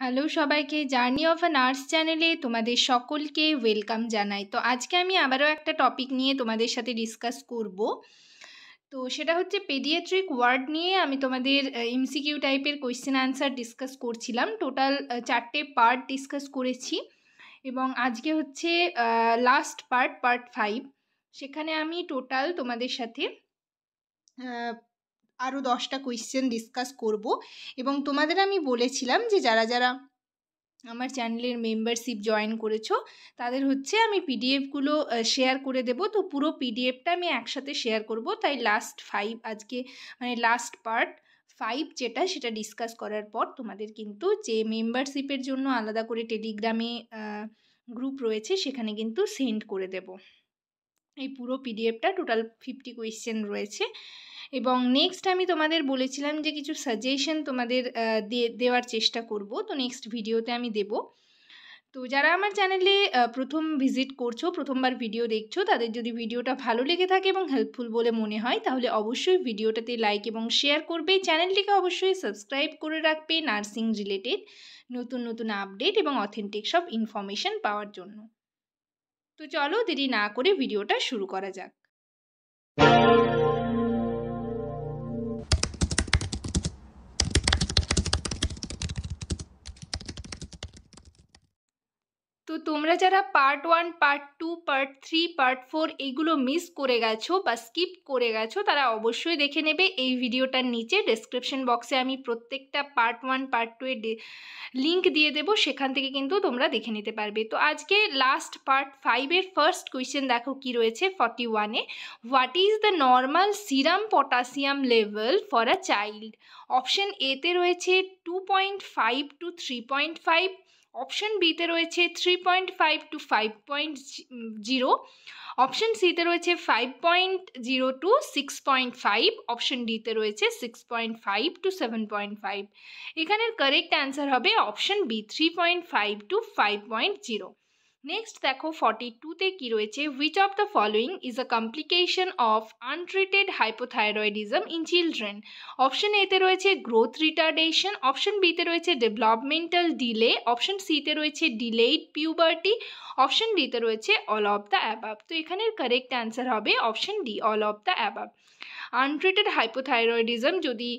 Hello সবাইকে, journey of a nurse চ্যানেলে তোমাদের সকলকে ওয়েলকাম জানাই। তো আজকে আমি আবারও একটা টপিক নিয়ে তোমাদের সাথে ডিসকাস করব। তো সেটা হচ্ছে পেডিয়াট্রিক ওয়ার্ড নিয়ে আমি তোমাদের এমসিকিউ টাইপের কোয়েশ্চেন অ্যান্সার ডিসকাস করছিলাম। টোটাল 4টে পার্ট ডিসকাস করেছি এবং আজকে হচ্ছে লাস্ট পার্ট 5। সেখানে আমি টোটাল তোমাদের সাথে আরও 10টা কোয়েশ্চেন ডিসকাস করব এবং তোমাদের আমি বলেছিলাম যে যারা যারা আমার চ্যানেলের মেম্বারশিপ জয়েন করেছো তাদের হচ্ছে আমি পিডিএফগুলো শেয়ার করে দেব। তো পুরো পিডিএফটা আমি একসাথে শেয়ার করব, তাই লাস্ট 5 আজকে মানে লাস্ট পার্ট 5 যেটা সেটা ডিসকাস করার পর তোমাদের কিন্তু যে মেম্বারশিপের জন্য আলাদা করে টেলিগ্রামে গ্রুপ রয়েছে সেখানে কিন্তু সেন্ড করে দেব এই পুরো পিডিএফটা। টোটাল 50 কোয়েশ্চেন রয়েছে এবং নেক্সট আমি তোমাদের বলেছিলাম যে কিছু সাজেশন তোমাদের দেওয়ার চেষ্টা করব। তো নেক্সট ভিডিওতে আমি দেব। তো যারা আমার চ্যানেলে প্রথম ভিজিট করছো, প্রথমবার ভিডিও দেখছো, তাদের যদি ভিডিওটা ভালো লেগে থাকে এবং হেল্পফুল বলে মনে হয় তাহলে অবশ্যই ভিডিওটাতে লাইক এবং শেয়ার করবে। চ্যানেলটিকে অবশ্যই সাবস্ক্রাইব করে রাখবে নার্সিং রিলেটেড নতুন নতুন আপডেট এবং অথেন্টিক সব ইনফরমেশন পাওয়ার জন্য। তো চলো দেরি না করে ভিডিওটা শুরু করা যাক। তো তোমরা যারা পার্ট 1, পার্ট 2, পার্ট 3, পার্ট 4 এইগুলো মিস করে গেছো বা স্কিপ করে গেছো তারা অবশ্যই দেখে নেবে। এই ভিডিওটার নিচে ডেসক্রিপশন বক্সে আমি প্রত্যেকটা পার্ট 1, পার্ট 2 এর লিঙ্ক দিয়ে দেবো, সেখান থেকে কিন্তু তোমরা দেখে নিতে পারবে। তো আজকে লাস্ট পার্ট 5 এর ফার্স্ট কোয়েশ্চেন দেখো কি রয়েছে 41-এ। What is the normal serum potassium level for a child? Option এতে রয়েছে 2.5 to 3.5, অপশন বিতে রয়েছে 3.5 to 5.0, অপশন সিতে রয়েছে 5.0 to 6.5, অপশন ডিতে রয়েছে 6.5 to 7.5। এখানের কারেক্ট অ্যান্সার হবে অপশন বি 3.5 to 5.0। নেক্সট দেখো 42তে কি রয়েছে, which of the following is a complication of untreated hypothyroidism in children? Option এতে রয়েছে গ্রোথ রিটার্ডেশন, অপশন বিতে রয়েছে ডেভেলপমেন্টাল ডিলে, অপশন সিতে রয়েছে ডিলেইড পিউবার্টি, অপশন ডিতে রয়েছে অল অফ দ্য অ্যাবাভ। তো এখানের কারেক্ট অ্যান্সার হবে option D all of the above. Untreated hypothyroidism যদি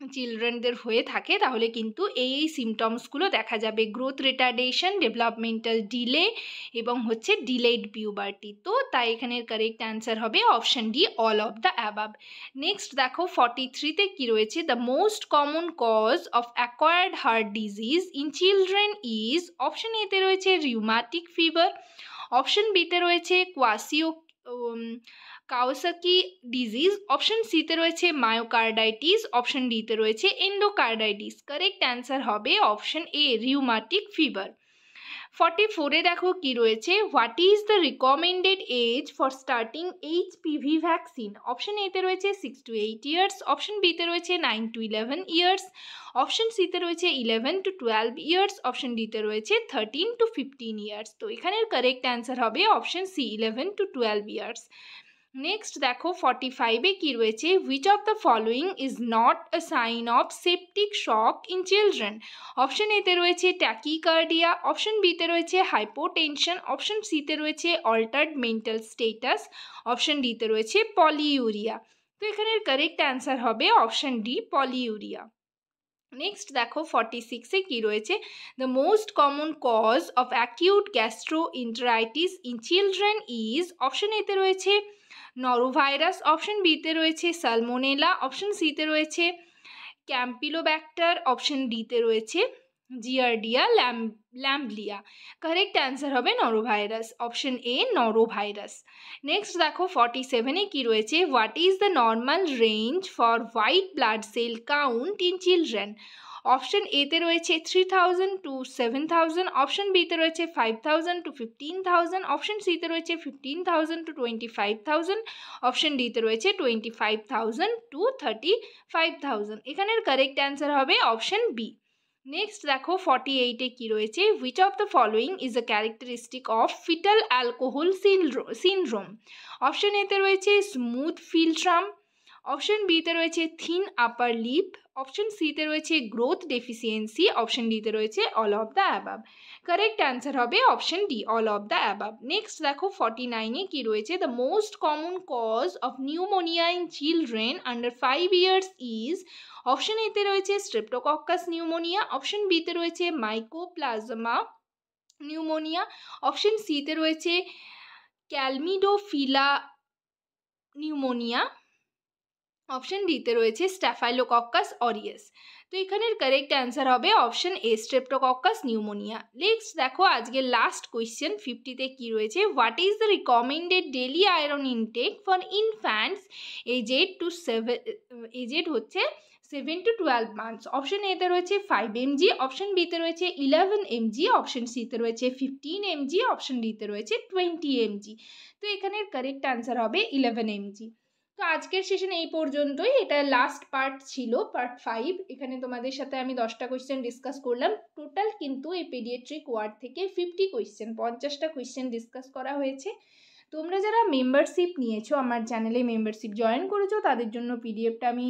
চিলড্রেনদের হয়ে থাকে তাহলে কিন্তু এই সিমটমসগুলো দেখা যাবে, গ্রোথ রিটার্ডেশন, ডেভেলপমেন্টাল ডিলে এবং হচ্ছে ডিলেড পিউবার্টি। তো তাই এখানের কারেক্ট অ্যান্সার হবে option D all of the above. Next দেখো 43তে কি রয়েছে, the most common cause of acquired heart disease in children is? Option এতে রয়েছে রিউম্যাটিক ফিভার, অপশন বিতে রয়েছে কাওয়াসাকি ডিজিজ, অপশন সিতে রয়েছে মায়োকার্ডাইটিস, অপশন ডিতে রয়েছে এন্ডোকার্ডাইটিস। কারেক্ট অ্যান্সার হবে অপশন এ রিউম্যাটিক ফিভার। 44-এ দেখো কি রয়েছে, what is the recommended age for starting HPV vaccine? Option এতে রয়েছে 6 to 8 ইয়ার্স, অপশন বিতে রয়েছে 9 to 11 ইয়ার্স, অপশন সিতে রয়েছে 11 to 12 ইয়ার্স, অপশন ডিতে রয়েছে 13 to 15 ইয়ার্স। তো এখানের কারেক্ট অ্যান্সার হবে option C 11 to 12 years. Next দেখো 45-এ কি রয়েছে, which of the following is not a sign of septic shock in children? Option এতে রয়েছে ট্যাকিকার্ডিয়া, অপশন বিতে রয়েছে হাইপোটেনশন, অপশন সিতে রয়েছে অল্টার্ড মেন্টাল স্টেটাস, অপশন ডিতে রয়েছে পলিউরিয়া। তো এখানের কারেক্ট অ্যান্সার হবে অপশন ডি পলিউরিয়া। নেক্সট দেখো 46-এ কি রয়েছে, the most common cause of acute gastroenteritis in children is? Option এতে রয়েছে নরোভাইরাস, অপশন বিতে রয়েছে সালমোনেলা, অপশন সিতে রয়েছে ক্যাম্পিলোব্যাক্টার, অপশন ডিতে রয়েছে জিয়ার্ডিয়া ল্যাম্বলিয়া। কারেক্ট অ্যান্সার হবে norovirus, option A norovirus. Next দেখো 47-এ কি রয়েছে, what is the normal range for white blood cell count in children? Option এতে রয়েছে 3000 to 7000, অপশন বিতে রয়েছে 5000 to 15000, অপশন সিতে রয়েছে 15000 to 25000, অপশন ডিতে রয়েছে 25000 to 35000। এখানের কারেক্ট অ্যান্সার হবে অপশন বি। নেক্সট দেখো 48-এ কি রয়েছে, which of the following is a characteristic of fetal alcohol syndrome? Option এতে রয়েছে স্মুথ ফিলট্রাম, অপশন বিতে রয়েছে থিন আপার লিপ, অপশন সিতে রয়েছে গ্রোথ ডেফিসিয়েন্সি, অপশন ডিতে রয়েছে all of the above. Correct answer হবে option D, all of the above. Next দেখো 49-এ কি রয়েছে, the most common cause of pneumonia in children under 5 years is, option এতে রয়েছে স্ট্রেপ্টোকক্কাস নিউমোনিয়া, অপশন বিতে রয়েছে মাইকোপ্লাজমা নিউমোনিয়া, অপশন সিতে রয়েছে ক্যালমিডোফিলা নিউমোনিয়া, অপশন ডিতে রয়েছে স্ট্যাফাইলোকক্কাস অরিয়াস। তো এখানের কারেক্ট অ্যান্সার হবে option A, streptococcus pneumoniae. Next দেখো আজকে লাস্ট কোয়েশ্চেন 50-তে কি রয়েছে, what is the recommended daily iron intake for infants aged হচ্ছে 7 to 12 মান্থস। অপশন এতে রয়েছে 5 mg, অপশন বিতে রয়েছে 11 mg, অপশন সিতে রয়েছে 15 mg, অপশন ডিতে রয়েছে 20 mg। তো এখানের কারেক্ট অ্যান্সার হবে 11 mg। তো আজকের সেশন এই পর্যন্তই, এটা লাস্ট পার্ট ছিল, পার্ট 5। এখানে তোমাদের সাথে আমি 10টা কোয়েশ্চেন ডিসকাস করলাম। টোটাল কিন্তু এই পেডিয়াট্রিক ওয়ার্ড থেকে 50 কোয়েশ্চেন, 50টা কোয়েশ্চেন ডিসকাস করা হয়েছে। তোমরা যারা মেম্বারশিপ নিয়েছো, আমার চ্যানেলে মেম্বারশিপ জয়েন করেছো, তাদের জন্য পিডিএফটা আমি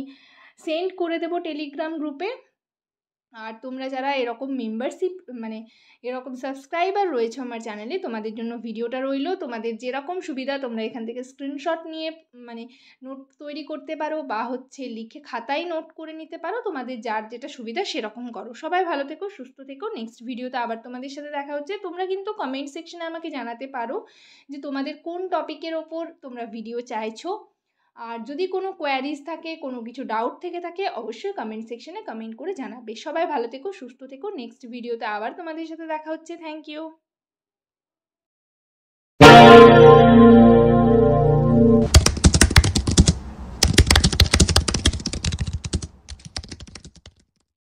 সেন্ড করে দেবো টেলিগ্রাম গ্রুপে। আর তোমরা যারা এরকম মেম্বারশিপ মানে এরকম সাবস্ক্রাইবার রয়েছে আমার চ্যানেলে, তোমাদের জন্য ভিডিওটা রইলো। তোমাদের যেরকম সুবিধা তোমরা এখান থেকে স্ক্রিনশট নিয়ে মানে নোট তৈরি করতে পারো, বা হচ্ছে লিখে খাতায় নোট করে নিতে পারো, তোমাদের যার যেটা সুবিধা সেরকম করো। সবাই ভালো থেকো, সুস্থ থেকো। নেক্সট ভিডিওতে আবার তোমাদের সাথে দেখা হচ্ছে। তোমরা কিন্তু কমেন্ট সেকশনে আমাকে জানাতে পারো যে তোমাদের কোন টপিকের ওপর তোমরা ভিডিও চাইছো। আর যদি কোনো কোয়ারিজ থাকে, কোনো কিছু ডাউট থেকে থাকে, অবশ্যই কমেন্ট সেকশনে কমেন্ট করে জানাবে। সবাই ভালো থেকো, সুস্থ থেকো। নেক্সট ভিডিওতে আবার তোমাদের সাথে দেখা হচ্ছে। Thank you.